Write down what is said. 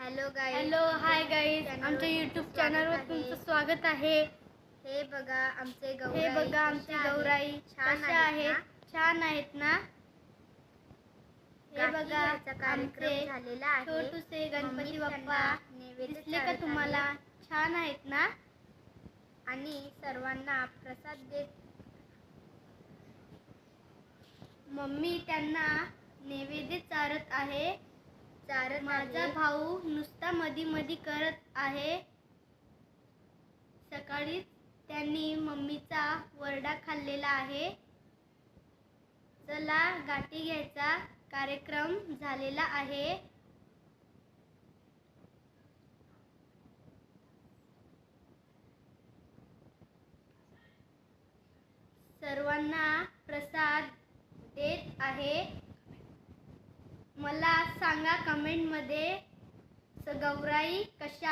Hello hi guys, आमच्या YouTube चॅनलवर तुमचं स्वागत आहे। हे बघा आमचे गौराई कशा आहेत? छान आहेत ना? हे बघा आमचे छोटूसे गणपती बाप्पा दिसले का तुम्हाला? छान आहेत ना? आणि सर्वांना प्रसाद देत मम्मी त्यांना नैवेद्य चारत आहे। माझा भाऊ नुसता मधी मधी करत आहे। सकाळी त्यांनी मम्मीचा वरडा खाल्लेला आहे। चला गाठी घ्यायचा कार्यक्रम झालेला आहे। सर्वांना प्रसाद देत आहे। मला सांगा कमेंट मध्ये गौराई कशा